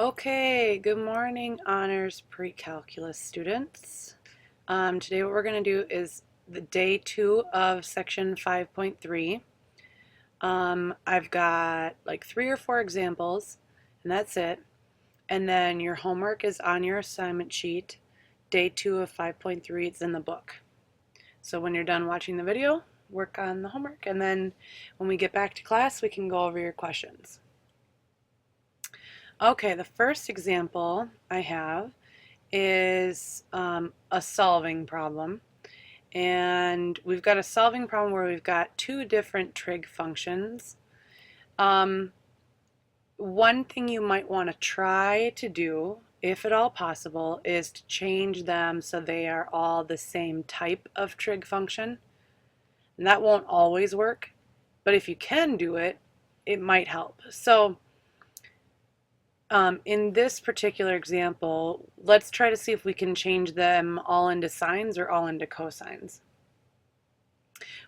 Okay, good morning, honors pre-calculus students. Today what we're going to do is the day 2 of section 5.3. I've got like 3 or 4 examples, and that's it. And then your homework is on your assignment sheet. Day 2 of 5.3, it's in the book. So when you're done watching the video, work on the homework, and then when we get back to class, we can go over your questions. Okay, the first example I have is a solving problem. And we've got a solving problem where we've got 2 different trig functions. One thing you might want to try to do, if at all possible, is to change them so they are all the same type of trig function. And that won't always work, but if you can do it, it might help. So in this particular example, let's try to see if we can change them all into sines or all into cosines.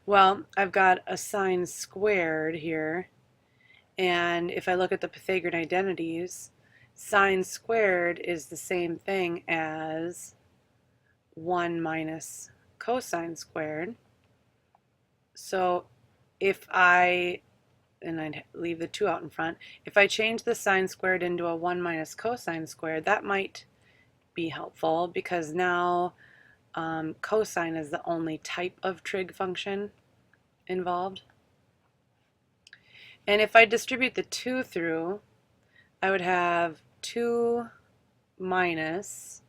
Well, I've got a sine squared here, and if I look at the Pythagorean identities, sine squared is the same thing as 1 minus cosine squared. So if I leave the 2 out in front. If I change the sine squared into a 1 minus cosine squared, that might be helpful because now cosine is the only type of trig function involved. And if I distribute the 2 through, I would have 2 minus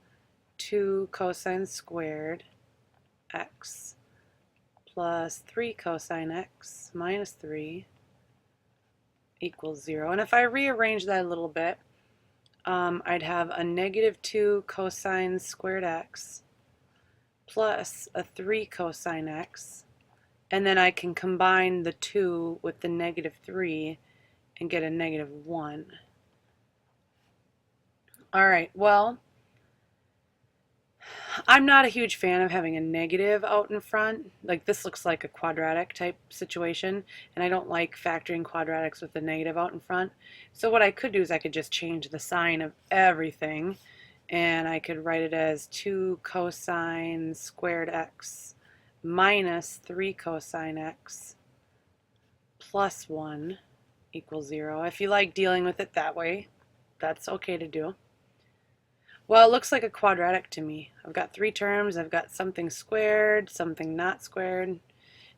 2 cosine squared x plus 3 cosine x minus 3 equals 0. And if I rearrange that a little bit, I'd have a negative 2 cosine squared x plus a 3 cosine x, and then I can combine the 2 with the negative 3 and get a negative 1. Alright, well, I'm not a huge fan of having a negative out in front. Like, this looks like a quadratic type situation, and I don't like factoring quadratics with a negative out in front. So what I could do is I could just change the sign of everything, and I could write it as 2 cosine squared x minus 3 cosine x plus 1 equals 0. If you like dealing with it that way, that's okay to do. Well, it looks like a quadratic to me. I've got 3 terms. I've got something squared, something not squared.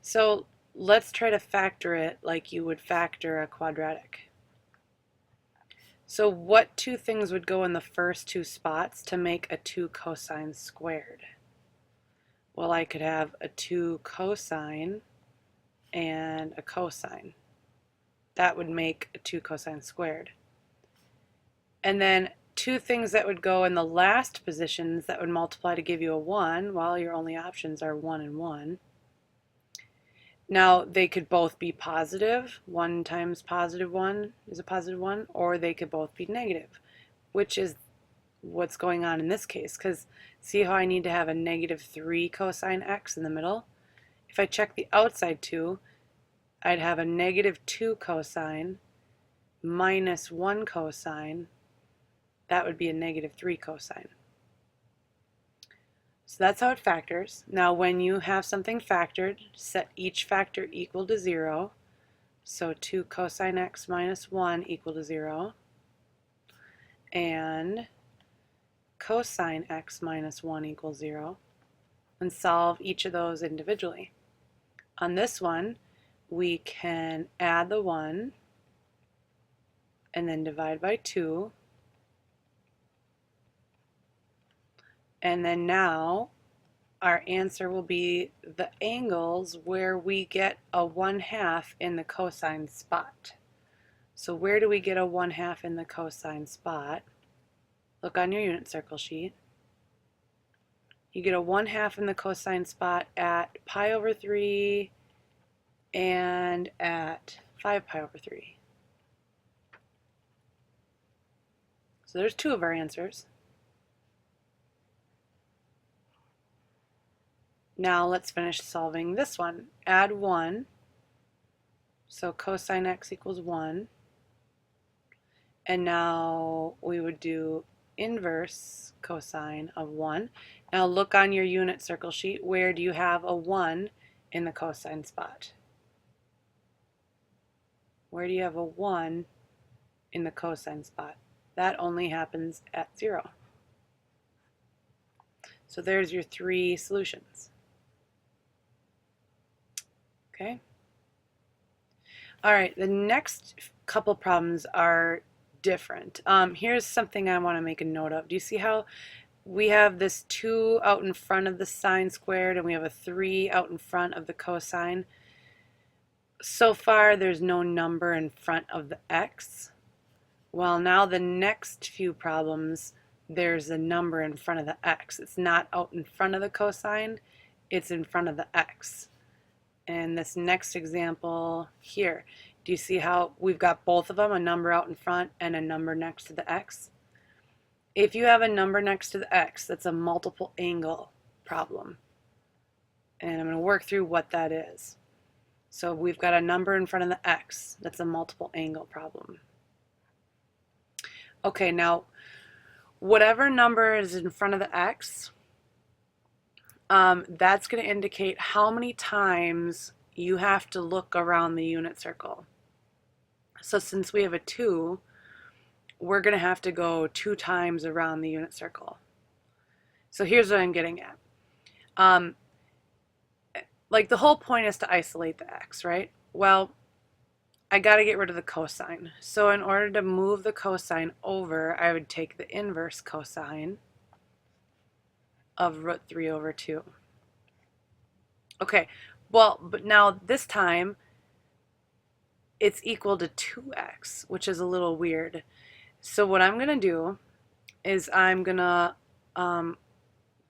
So let's try to factor it like you would factor a quadratic. So what 2 things would go in the first 2 spots to make a 2 cosine squared? Well, I could have a 2 cosine and a cosine. That would make a 2 cosine squared. And then 2 things that would go in the last positions that would multiply to give you a 1, well, your only options are 1 and 1. Now, they could both be positive. 1 times positive 1 is a positive 1, or they could both be negative, which is what's going on in this case, because see how I need to have a negative 3 cosine x in the middle? If I check the outside 2, I'd have a negative 2 cosine minus 1 cosine. That would be a negative 3 cosine. So that's how it factors. Now when you have something factored, set each factor equal to 0. So 2 cosine x minus 1 equal to 0. And cosine x minus 1 equals 0. And solve each of those individually. On this one, we can add the 1 and then divide by 2. And then now our answer will be the angles where we get a 1/2 in the cosine spot. So where do we get a 1/2 in the cosine spot? Look on your unit circle sheet. You get a 1/2 in the cosine spot at pi over 3 and at 5 pi over 3. So there's 2 of our answers. Now let's finish solving this one. Add 1, so cosine x equals 1, And now we would do inverse cosine of 1. Now look on your unit circle sheet. Where do you have a 1 in the cosine spot? Where do you have a 1 in the cosine spot? That only happens at 0. So there's your 3 solutions. Okay? All right, the next couple problems are different. Here's something I want to make a note of. Do you see how we have this 2 out in front of the sine squared and we have a 3 out in front of the cosine? So far there's no number in front of the x. Well, now the next few problems, there's a number in front of the x. It's not out in front of the cosine, it's in front of the x. And this next example here, do you see how we've got both of them, a number out in front and a number next to the x? If you have a number next to the x, that's a multiple angle problem. And I'm going to work through what that is. So we've got a number in front of the x, that's a multiple angle problem. Okay, now whatever number is in front of the x, that's going to indicate how many times you have to look around the unit circle. So since we have a 2, we're going to have to go 2 times around the unit circle. So here's what I'm getting at. Like the whole point is to isolate the x, right? Well, I got to get rid of the cosine. So in order to move the cosine over, I would take the inverse cosine of root 3 over 2. Okay, well, but now this time it's equal to 2x, which is a little weird. So what I'm going to do is I'm going to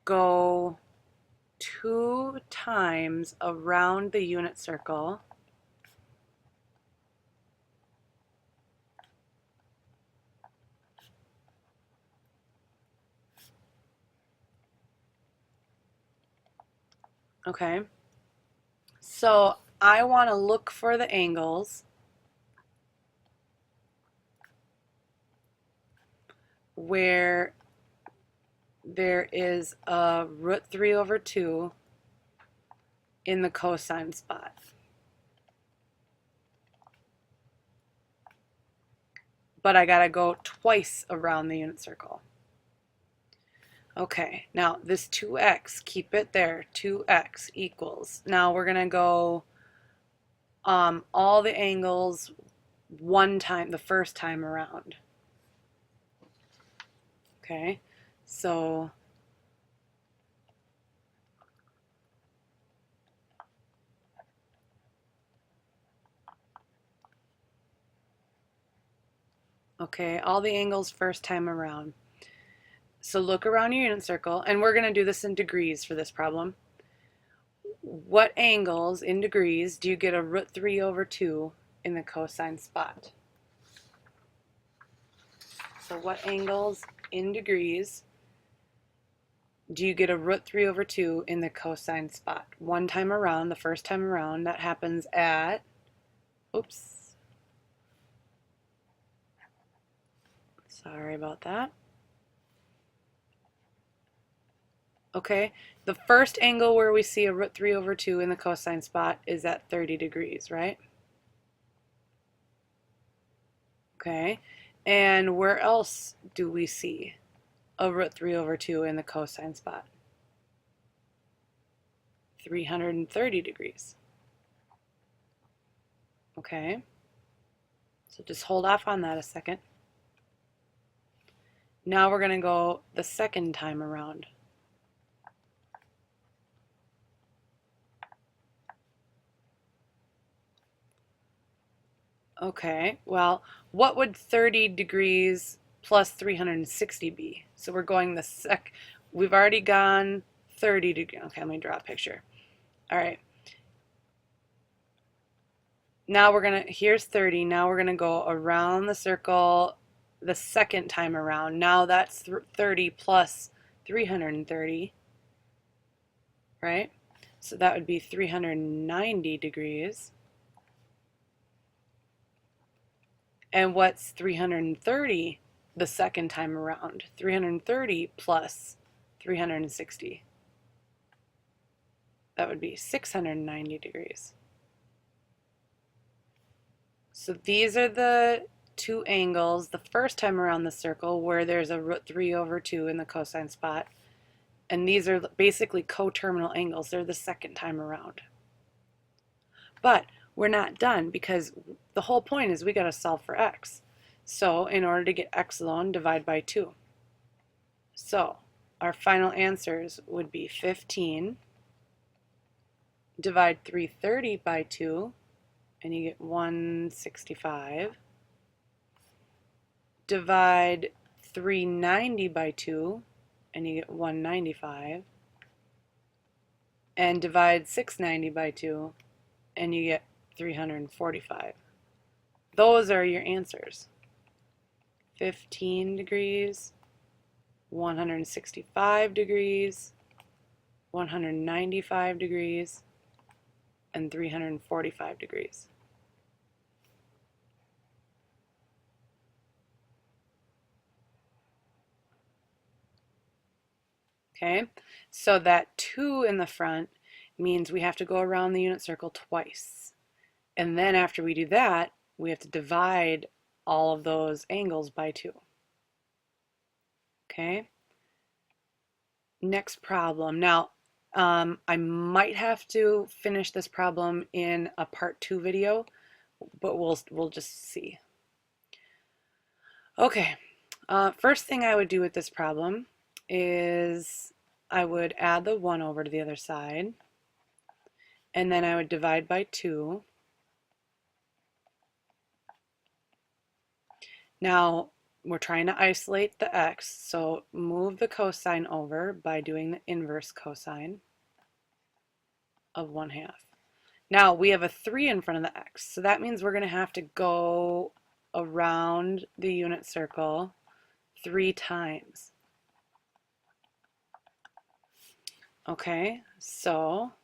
go 2 times around the unit circle. Okay, so I want to look for the angles where there is a root 3 over 2 in the cosine spot. But I got to go twice around the unit circle. Okay, now this 2x, keep it there, 2x equals. Now we're going to go all the angles one time, the first time around. Okay, so okay, all the angles first time around. So look around your unit circle, and we're going to do this in degrees for this problem. What angles in degrees do you get a root 3 over 2 in the cosine spot? So what angles in degrees do you get a root 3 over 2 in the cosine spot? One time around, the first time around, that happens at, oops, sorry about that. Okay, the first angle where we see a root 3 over 2 in the cosine spot is at 30 degrees, right? Okay, and where else do we see a root 3 over 2 in the cosine spot? 330 degrees. Okay, so just hold off on that a second. Now we're going to go the second time around. Okay, well, what would 30 degrees plus 360 be? So we're going we've already gone 30 degrees. Okay, let me draw a picture. All right. Now here's 30. Now we're gonna go around the circle the second time around. Now that's 30 plus 330, right? So that would be 390 degrees. And what's 330 the second time around? 330 plus 360. That would be 690 degrees. So these are the two angles the first time around the circle where there's a root 3 over 2 in the cosine spot. And these are basically coterminal angles. They're the second time around. But we're not done because the whole point is we got to solve for x. So in order to get x alone, divide by 2. So our final answers would be 15. Divide 330 by 2, and you get 165. Divide 390 by 2, and you get 195. And divide 690 by 2, and you get 345. Those are your answers. 15 degrees, 165 degrees, 195 degrees, and 345 degrees. Okay, so that 2 in the front means we have to go around the unit circle twice. And then after we do that, we have to divide all of those angles by 2. Okay, next problem. Now, I might have to finish this problem in a part 2 video, but we'll just see. Okay, first thing I would do with this problem is I would add the 1 over to the other side, and then I would divide by 2. Now, we're trying to isolate the x, so move the cosine over by doing the inverse cosine of 1/2. Now, we have a 3 in front of the x, so that means we're going to have to go around the unit circle 3 times. Okay, so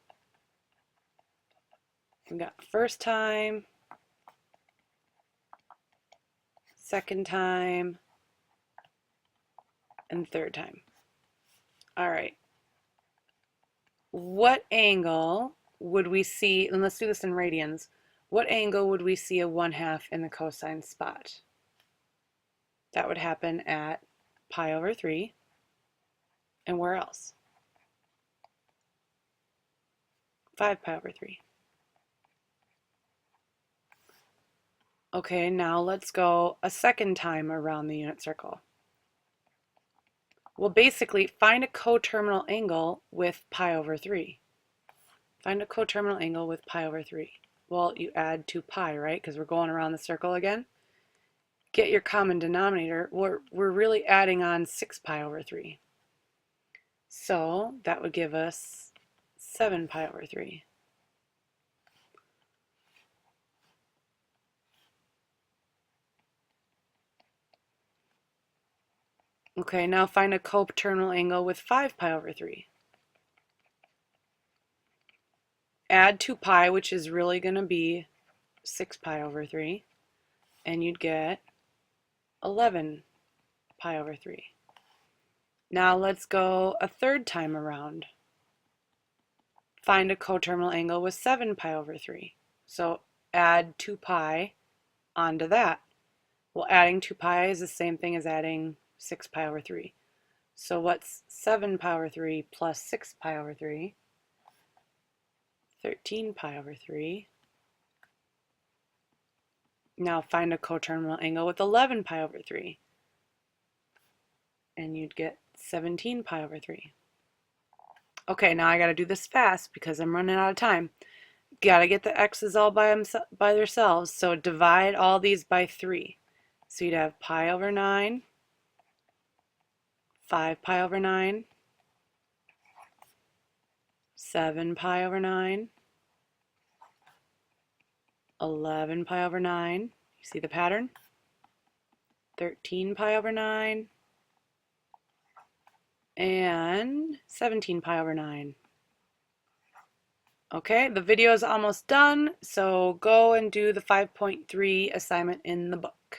we got first time, second time, and third time. All right. What angle would we see, and let's do this in radians, what angle would we see a 1/2 in the cosine spot? That would happen at pi over 3. And where else? 5 pi over 3. Okay, now let's go a second time around the unit circle. Well, basically, find a coterminal angle with pi over 3. Find a coterminal angle with pi over 3. Well, you add 2 pi, right? Because we're going around the circle again. Get your common denominator. We're really adding on 6 pi over 3. So that would give us 7 pi over 3. Okay, now find a coterminal angle with 5 pi over 3. Add 2 pi, which is really going to be 6 pi over 3, and you'd get 11 pi over 3. Now let's go a third time around. Find a coterminal angle with 7 pi over 3. So add 2 pi onto that. Well, adding 2 pi is the same thing as adding 6 pi over 3. So what's 7 pi over 3 plus 6 pi over 3? 13 pi over 3. Now find a coterminal angle with 11 pi over 3. And you'd get 17 pi over 3. Okay, now I got to do this fast because I'm running out of time. Got to get the x's all by themselves. So divide all these by 3. So you'd have pi over 9, 5 pi over 9, 7 pi over 9, 11 pi over 9. You see the pattern? 13 pi over 9, and 17 pi over 9. Okay, the video is almost done, so go and do the 5.3 assignment in the book.